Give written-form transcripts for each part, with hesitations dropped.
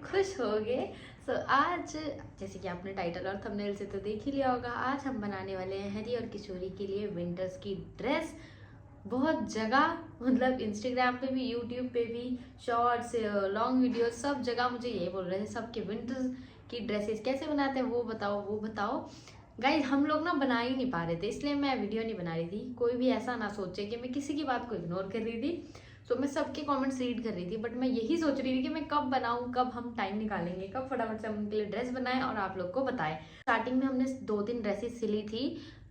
खुश होगे। सो आज जैसे कि आपने टाइटल और थंबनेल से तो देख ही लिया होगा, आज हम बनाने वाले हैं हरी और किशोरी के लिए विंटर्स की ड्रेस। बहुत जगह मतलब इंस्टाग्राम पे भी, यूट्यूब पे भी, शॉर्ट्स, लॉन्ग वीडियो, सब जगह मुझे यही बोल रहे थे सबके विंटर्स की ड्रेसेस कैसे बनाते हैं वो बताओ वो बताओ। गाइज हम लोग ना बना ही नहीं पा रहे थे, इसलिए मैं वीडियो नहीं बना रही थी। कोई भी ऐसा ना सोचे कि मैं किसी की बात को इग्नोर कर रही थी। तो मैं सबके कमेंट्स रीड कर रही थी, बट मैं यही सोच रही थी कि मैं कब बनाऊं, कब हम टाइम निकालेंगे, कब फटाफट से हम उनके लिए ड्रेस बनाएं और आप लोग को बताएं। स्टार्टिंग में हमने 2-3 ड्रेसेस सिली थी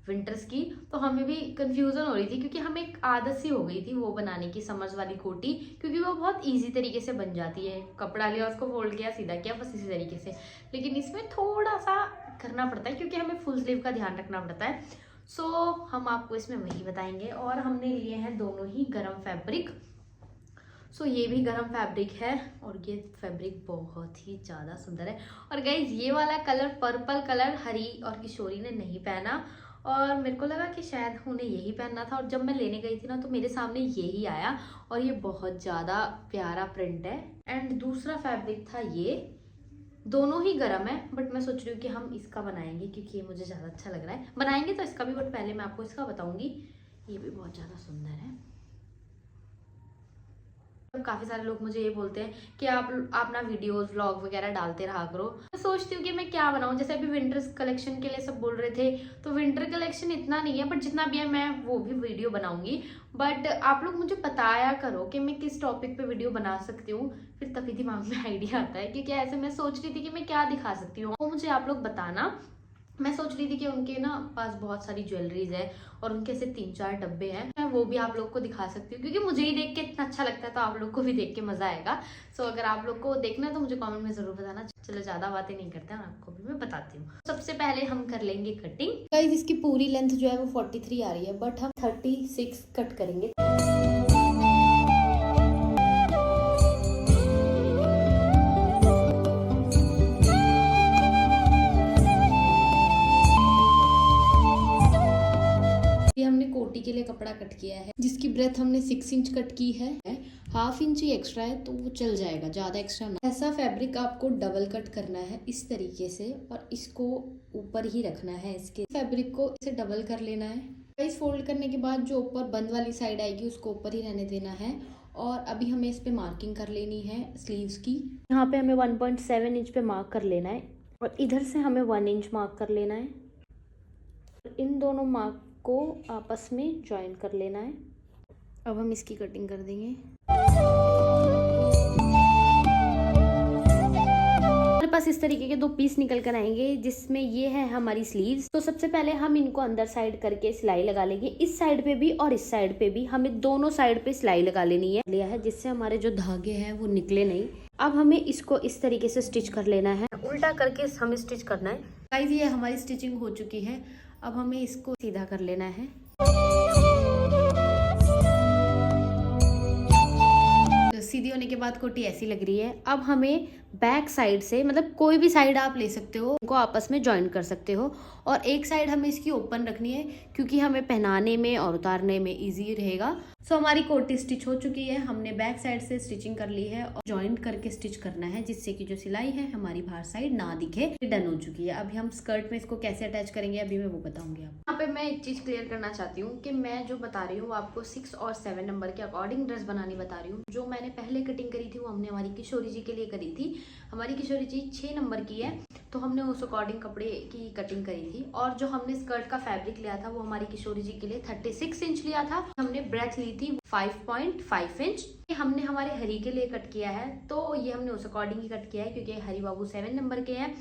विंटर्स की, तो हमें भी कंफ्यूजन हो रही थी क्योंकि हमें एक आदत सी हो गई थी वो बनाने की, समर्स वाली कोटी, क्योंकि वो बहुत इजी तरीके से बन जाती है। कपड़ा लिया, उसको फोल्ड किया, सीधा किया, बस इसी तरीके से। लेकिन इसमें थोड़ा सा करना पड़ता है क्योंकि हमें फुल स्लीव का ध्यान रखना पड़ता है। सो हम आपको इसमें वही बताएंगे। और हमने लिए हैं दोनों ही गरम फैब्रिक। सो ये भी गरम फैब्रिक है और ये फैब्रिक बहुत ही ज़्यादा सुंदर है। और गाइज ये वाला कलर, पर्पल कलर, हरी और किशोरी ने नहीं पहना और मेरे को लगा कि शायद उन्हें यही पहनना था। और जब मैं लेने गई थी ना तो मेरे सामने यही आया और ये बहुत ज़्यादा प्यारा प्रिंट है। एंड दूसरा फैब्रिक था ये। दोनों ही गरम है बट मैं सोच रही हूँ कि हम इसका बनाएंगे क्योंकि ये मुझे ज़्यादा अच्छा लग रहा है। बनाएंगे तो इसका भी, बट पहले मैं आपको इसका बताऊंगी। ये भी बहुत ज़्यादा सुंदर है। काफी सारे लोग मुझे ये बोलते हैं कि आप ना वीडियोस व्लॉग वगैरह डालते रहा करो। मैं सोचती हूँ कि मैं क्या बनाऊं। जैसे अभी विंटर्स कलेक्शन के लिए सब बोल रहे थे, तो विंटर कलेक्शन इतना नहीं है बट जितना भी है मैं वो भी वीडियो बनाऊंगी। बट आप लोग मुझे बताया करो कि मैं किस टॉपिक पे वीडियो बना सकती हूँ, फिर तभी दिमाग में आइडिया आता है। क्योंकि ऐसे मैं सोच रही थी कि मैं क्या दिखा सकती हूँ, वो मुझे आप लोग बताना। मैं सोच रही थी कि उनके ना पास बहुत सारी ज्वेलरीज है और उनके ऐसे 3-4 डब्बे हैं, मैं वो भी आप लोग को दिखा सकती हूँ क्योंकि मुझे ही देख के इतना अच्छा लगता है तो आप लोग को भी देख के मजा आएगा। सो अगर आप लोग को देखना है तो मुझे कमेंट में जरूर बताना। चलो ज्यादा बातें नहीं करते हैं, आपको भी मैं बताती हूँ। सबसे पहले हम कर लेंगे कटिंग। गाइस इसकी पूरी लेंथ जो है वो 43 आ रही है बट हम 36 कट करेंगे। हमने कोटी के लिए कपड़ा कट किया है जिसकी ब्रेथ हमने 6 इंच कट की है। 1/2 इंच ही एक्स्ट्रा है तो वो चल जाएगा, ज्यादा एक्स्ट्रा ना। ऐसा फैब्रिक आपको डबल कट करना है इस तरीके से और इसको ऊपर ही रखना है। इसके फैब्रिक को इसे डबल कर लेना है। इस फोल्ड करने के बाद जो ऊपर बंद वाली साइड आएगी उसको ऊपर ही रहने देना है। और अभी हमें इस पे मार्किंग कर लेनी है स्लीव्स की। यहाँ पे हमें 1.7 इंच पे मार्क कर लेना है और इधर से हमें 1 इंच मार्क कर लेना है। इन दोनों मार्क को आपस में ज्वाइन कर लेना है। अब हम इसकी कटिंग कर देंगे। हमारे पास इस तरीके के 2 पीस निकल कर आएंगे जिसमें ये है हमारी स्लीव्स। तो सबसे पहले हम इनको अंदर साइड करके सिलाई लगा लेंगे। इस साइड पे भी और इस साइड पे भी हमें दोनों साइड पे सिलाई लगा लेनी है लिया है जिससे हमारे जो धागे हैं वो निकले नहीं। अब हमें इसको इस तरीके से स्टिच कर लेना है, उल्टा करके हमें स्टिच करना है। गाइस ये हमारी स्टिचिंग हो चुकी है। अब हमें इसको सीधा कर लेना है। सीधी होने के बाद कोटी ऐसी लग रही है। अब हमें बैक साइड से, मतलब कोई भी साइड आप ले सकते हो, उनको आपस में ज्वाइन कर सकते हो। और एक साइड हमें इसकी ओपन रखनी है क्योंकि हमें पहनाने में और उतारने में इजी रहेगा। सो हमारी कोटी स्टिच हो चुकी है। हमने बैक साइड से स्टिचिंग कर ली है और ज्वाइंट करके स्टिच करना है जिससे कि जो सिलाई है हमारी बाहर साइड ना दिखे। डन हो चुकी है। अभी हम स्कर्ट में इसको कैसे अटैच करेंगे अभी मैं वो बताऊंगी आपको। यहाँ पे मैं एक चीज क्लियर करना चाहती हूँ कि मैं जो बता रही हूँ आपको 6 और 7 नंबर के अकॉर्डिंग ड्रेस बनानी बता रही हूँ। जो मैंने पहले कटिंग करी थी वो हमने हमारी किशोरी जी के लिए करी थी। हमारी किशोरी जी 6 नंबर की है तो हमने उस अकॉर्डिंग कपड़े की कटिंग करी थी। और जो हमने स्कर्ट का फैब्रिक लिया था वो हमारी किशोरी जी के लिए 36 इंच लिया था। हमने ब्रेथ ली थी 5.5 इंच। हमने हमारे हरी के लिए कट किया है तो ये हमने उस अकॉर्डिंग ही कट किया है क्योंकि हरी बाबू 7 नंबर के हैं।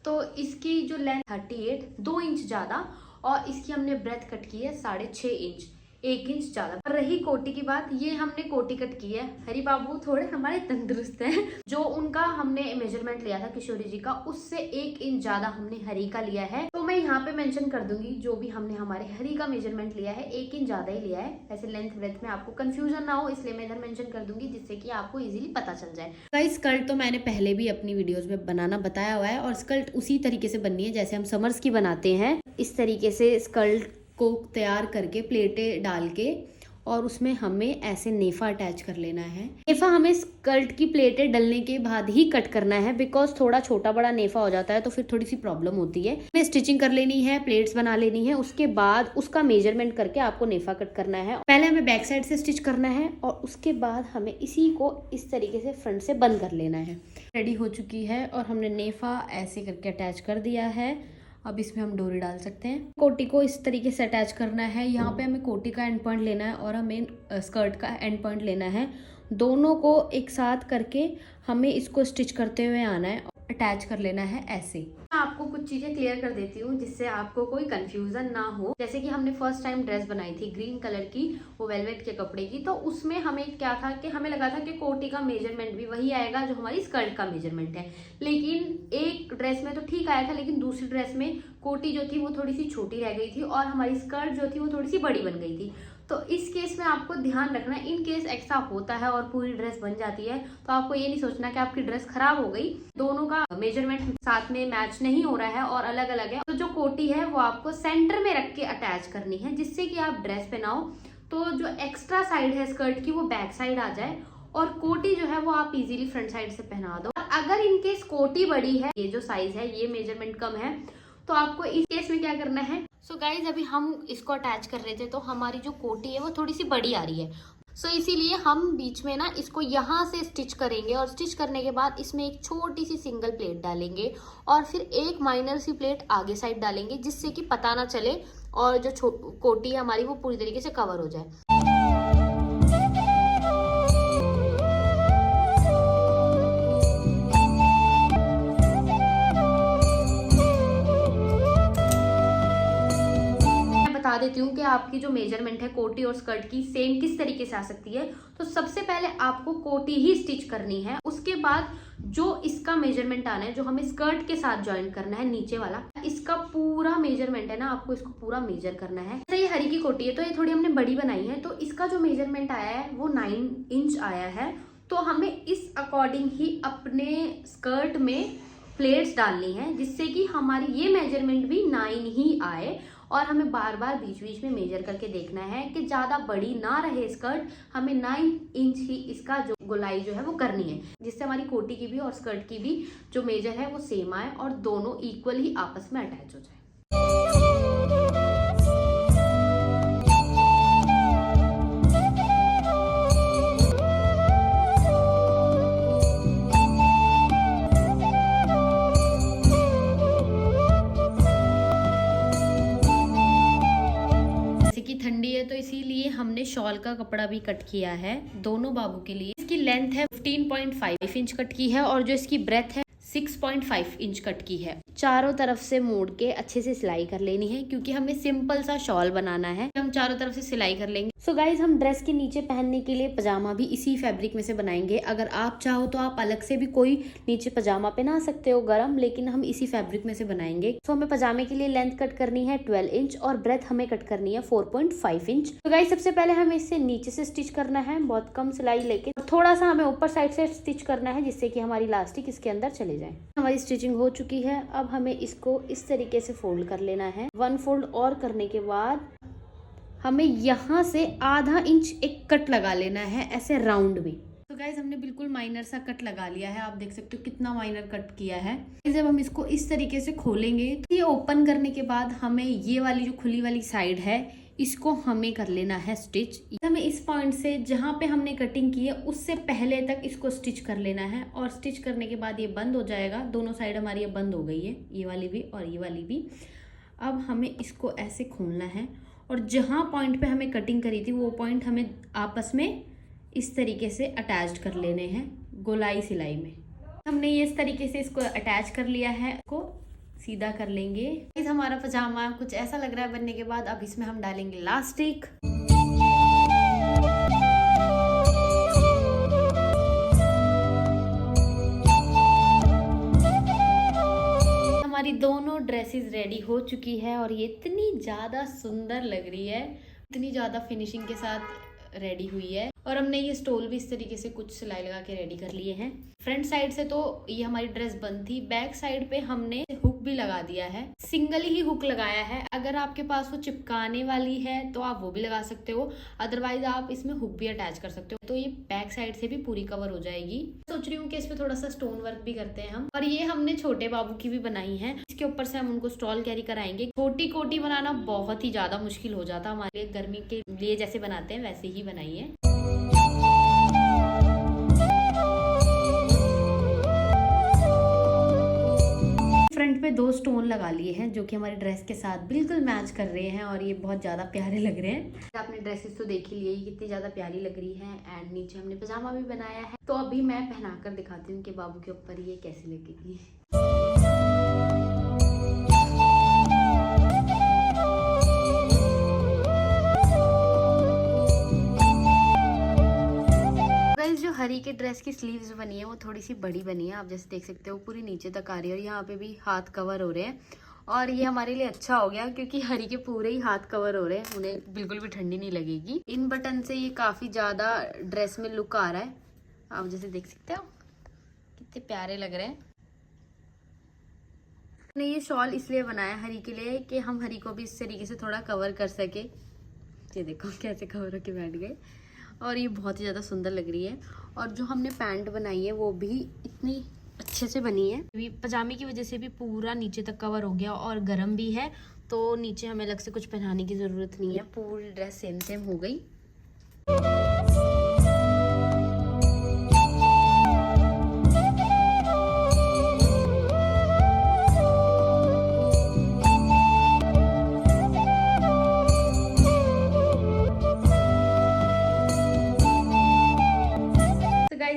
तो इसकी जो लेंथ 38, 2 इंच ज्यादा, और इसकी हमने ब्रेथ कट की है 6.5 इंच, 1 इंच ज्यादा। और रही कोटी की बात, ये हमने कोटी कट की है। हरी बाबू थोड़े हमारे तंदुरुस्त हैं। जो उनका हमने मेजरमेंट लिया था किशोरी जी का, उससे 1 इंच ज्यादा हमने हरी का लिया है। तो मैं यहाँ पे मेंशन कर दूंगी जो भी हमने हमारे हरी का मेजरमेंट लिया है 1 इंच ज्यादा ही लिया है। वैसे लेंथ ब्रेथ में आपको कंफ्यूजन ना हो इसलिए मैं इधर मेंशन कर दूंगी जिससे कि आपको इजीली पता चल जाए। गाइस स्कर्ट तो मैंने पहले भी अपनी वीडियोस में बनाना बताया हुआ है और स्कर्ट उसी तरीके से बननी है जैसे हम समर्स की बनाते हैं। इस तरीके से स्कर्ट को तैयार करके प्लेटें डाल के और उसमें हमें ऐसे नेफा अटैच कर लेना है। नेफा हमें स्कर्ट की प्लेटें डलने के बाद ही कट करना है, बिकॉज थोड़ा छोटा बड़ा नेफा हो जाता है तो फिर थोड़ी सी प्रॉब्लम होती है। हमें स्टिचिंग कर लेनी है, प्लेट्स बना लेनी है, उसके बाद उसका मेजरमेंट करके आपको नेफा कट करना है। पहले हमें बैक साइड से स्टिच करना है और उसके बाद हमें इसी को इस तरीके से फ्रंट से बंद कर लेना है। रेडी हो चुकी है और हमने नेफा ऐसे करके अटैच कर दिया है। अब इसमें हम डोरी डाल सकते हैं। कोटी को इस तरीके से अटैच करना है। यहाँ पे हमें कोटी का एंड पॉइंट लेना है और हमें स्कर्ट का एंड पॉइंट लेना है। दोनों को एक साथ करके हमें इसको स्टिच करते हुए आना है, अटैच कर लेना है ऐसे। मैं आपको कुछ चीजें क्लियर कर देती हूँ जिससे आपको कोई कंफ्यूजन ना हो। जैसे कि हमने फर्स्ट टाइम ड्रेस बनाई थी ग्रीन कलर की, वो वेलवेट के कपड़े की, तो उसमें हमें क्या था कि हमें लगा था कि कोटी का मेजरमेंट भी वही आएगा जो हमारी स्कर्ट का मेजरमेंट है। लेकिन एक ड्रेस में तो ठीक आया था, लेकिन दूसरी ड्रेस में कोटी जो थी वो थोड़ी सी छोटी रह गई थी और हमारी स्कर्ट जो थी वो थोड़ी सी बड़ी बन गई थी। तो इस केस में आपको ध्यान रखना है, इन केस ऐसा होता है और पूरी ड्रेस बन जाती है तो आपको ये नहीं सोचना कि आपकी ड्रेस खराब हो गई। दोनों का मेजरमेंट साथ में मैच नहीं हो रहा है और अलग अलग है। तो जो कोटी है वो आपको सेंटर में रख के अटैच करनी है, जिससे कि आप ड्रेस पहनाओ तो जो एक्स्ट्रा साइड है स्कर्ट की वो बैक साइड आ जाए और कोटी जो है वो आप इजीली फ्रंट साइड से पहना दो। अगर इनकेस कोटी बड़ी है, ये जो साइज है ये मेजरमेंट कम है, तो आपको इस केस में क्या करना है। सो गाइज अभी हम इसको अटैच कर रहे थे तो हमारी जो कोटी है वो थोड़ी सी बड़ी आ रही है। सो इसीलिए हम बीच में ना इसको यहाँ से स्टिच करेंगे और स्टिच करने के बाद इसमें एक छोटी सी सिंगल प्लेट डालेंगे और फिर एक माइनर सी प्लेट आगे साइड डालेंगे, जिससे कि पता ना चले और जो कोटी है हमारी वो पूरी तरीके से कवर हो जाए। बता देती हूँ कि आपकी जो मेजरमेंट है कोटी और स्कर्ट की सेम किस तरीके से आ सकती है। तो सबसे पहले आपको कोटी ही स्टिच करनी है, उसके बाद जो इसका मेजरमेंट आना है जो हमें स्कर्ट के साथ ज्वाइन करना है नीचे वाला, इसका पूरा मेजरमेंट है ना, आपको इसको पूरा मेजर करना है। जैसे ये हरी की कोटी है तो ये थोड़ी हमने बड़ी बनाई है, तो इसका जो मेजरमेंट आया है वो 9 इंच आया है। तो हमें इस अकॉर्डिंग ही अपने स्कर्ट में प्लेट्स डालनी है, जिससे कि हमारी ये मेजरमेंट भी 9 ही आए। और हमें बार बार बीच बीच में मेजर करके देखना है कि ज़्यादा बड़ी ना रहे स्कर्ट। हमें 9 इंच ही इसका जो गोलाई जो है वो करनी है, जिससे हमारी कोटी की भी और स्कर्ट की भी जो मेजर है वो सेम आए और दोनों इक्वल ही आपस में अटैच हो जाए। ठंडी है तो इसीलिए हमने शॉल का कपड़ा भी कट किया है दोनों बाबू के लिए। इसकी लेंथ है 15.5 इंच कट की है और जो इसकी ब्रेथ है 6.5 इंच कट की है। चारों तरफ से मोड़ के अच्छे से सिलाई कर लेनी है, क्योंकि हमें सिंपल सा शॉल बनाना है। हम चारों तरफ से सिलाई कर लेंगे। सो गाइज हम ड्रेस के नीचे पहनने के लिए पजामा भी इसी फैब्रिक में से बनाएंगे। अगर आप चाहो तो आप अलग से भी कोई नीचे पजामा पहना सकते हो गरम, लेकिन हम इसी फैब्रिक में से बनाएंगे। तो हमें पजामे के लिए लेंथ कट करनी है 12 इंच और ब्रेथ हमें कट करनी है 4.5 इंच। तो गाइज सबसे पहले हमें इसे नीचे से स्टिच करना है, बहुत कम सिलाई लेके, थोड़ा सा हमें ऊपर साइड से स्टिच करना है, जिससे कि हमारी इलास्टिक इसके अंदर चले जाए। हमारी स्टिचिंग हो चुकी है। अब हमें इसको इस तरीके से फोल्ड कर लेना है। 1 फोल्ड और करने के बाद हमें यहाँ से आधा इंच एक कट लगा लेना है ऐसे राउंड में। तो गाइज हमने बिल्कुल माइनर सा कट लगा लिया है। आप देख सकते हो कितना माइनर कट किया है। जब हम इसको इस तरीके से खोलेंगे तो ये ओपन करने के बाद हमें ये वाली जो खुली वाली साइड है इसको हमें कर लेना है स्टिच। हमें इस पॉइंट से जहाँ पे हमने कटिंग की है उससे पहले तक इसको स्टिच कर लेना है और स्टिच करने के बाद ये बंद हो जाएगा। दोनों साइड हमारी ये बंद हो गई है, ये वाली भी और ये वाली भी। अब हमें इसको ऐसे खोलना है और जहाँ पॉइंट पे हमें कटिंग करी थी वो पॉइंट हमें आपस में इस तरीके से अटैच कर लेने हैं गोलाई सिलाई में। हमने ये इस तरीके से इसको अटैच कर लिया है, इसको सीधा कर लेंगे। इस हमारा पजामा कुछ ऐसा लग रहा है बनने के बाद। अब इसमें हम डालेंगे इलास्टिक। हमारी दोनों ड्रेसेस रेडी हो चुकी है और ये इतनी ज़्यादा सुंदर लग रही है, इतनी ज़्यादा फिनिशिंग के साथ रेडी हुई है। और हमने ये स्टोल भी इस तरीके से कुछ सिलाई लगा के रेडी कर लिए हैं। फ्रंट साइड से तो ये हमारी ड्रेस बंद थी, बैक साइड पे हमने हुक भी लगा दिया है, सिंगल ही हुक लगाया है। अगर आपके पास वो चिपकाने वाली है तो आप वो भी लगा सकते हो, अदरवाइज आप इसमें हुक भी अटैच कर सकते हो, तो ये बैक साइड से भी पूरी कवर हो जाएगी। सोच रही हूँ कि इसमें थोड़ा सा स्टोन वर्क भी करते हैं हम। और ये हमने छोटे बाबू की भी बनाई है, इसके ऊपर से हम उनको स्टॉल कैरी कराएंगे। छोटी कोटी बनाना बहुत ही ज्यादा मुश्किल हो जाता हमारे लिए, गर्मी के लिए जैसे बनाते हैं वैसे ही बनाई है। फ्रंट पे 2 स्टोन लगा लिए हैं जो कि हमारी ड्रेस के साथ बिल्कुल मैच कर रहे हैं और ये बहुत ज़्यादा प्यारे लग रहे हैं। आपने ड्रेसेस तो देख ही लिए कितनी ज़्यादा प्यारी लग रही है। एंड नीचे हमने पजामा भी बनाया है, तो अभी मैं पहनाकर दिखाती हूँ कि बाबू के ऊपर ये कैसी लगेगी। जो हरी के ड्रेस की स्लीव्स बनी है वो थोड़ी सी बड़ी बनी है, आप जैसे देख सकते हो पूरी नीचे तक आ रही है और यहाँ पे भी हाथ कवर हो रहे हैं। और ये हमारे लिए अच्छा हो गया क्योंकि हरी के पूरे ही हाथ कवर हो रहे हैं, उन्हें बिल्कुल भी ठंडी नहीं लगेगी। इन बटन से ये काफी ज्यादा ड्रेस में लुक आ रहा है, आप जैसे देख सकते हो कितने प्यारे लग रहे हैं। मैंने ये शॉल इसलिए बनाया हरी के लिए कि हम हरी को भी इस तरीके से थोड़ा कवर कर सके। ये देखो कैसे कवर होके बैठ गए, और ये बहुत ही ज़्यादा सुंदर लग रही है। और जो हमने पैंट बनाई है वो भी इतनी अच्छे से बनी है, पजामे की वजह से भी पूरा नीचे तक कवर हो गया और गर्म भी है, तो नीचे हमें अलग से कुछ पहनाने की ज़रूरत नहीं है, पूरी ड्रेस सेम सेम हो गई।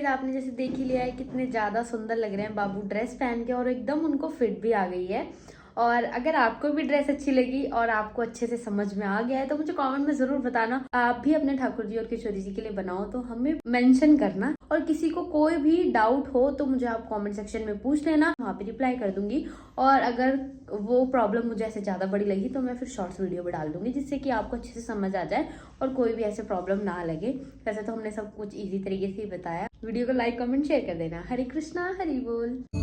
आपने जैसे देख ही लिया है कितने ज़्यादा सुंदर लग रहे हैं बाबू ड्रेस पहन के, और एकदम उनको फिट भी आ गई है। और अगर आपको भी ड्रेस अच्छी लगी और आपको अच्छे से समझ में आ गया है तो मुझे कमेंट में जरूर बताना। आप भी अपने ठाकुर जी और किशोरी जी के लिए बनाओ तो हमें मेंशन करना, और किसी को कोई भी डाउट हो तो मुझे आप कमेंट सेक्शन में पूछ लेना, वहाँ पे रिप्लाई कर दूंगी। और अगर वो प्रॉब्लम मुझे ऐसे ज़्यादा बड़ी लगी तो मैं फिर शॉर्ट्स वीडियो भी डाल दूंगी, जिससे कि आपको अच्छे से समझ आ जाए और कोई भी ऐसे प्रॉब्लम ना लगे। वैसे तो हमने सब कुछ ईजी तरीके से ही बताया। वीडियो को लाइक कमेंट शेयर कर देना। हरे कृष्णा हरि बोल।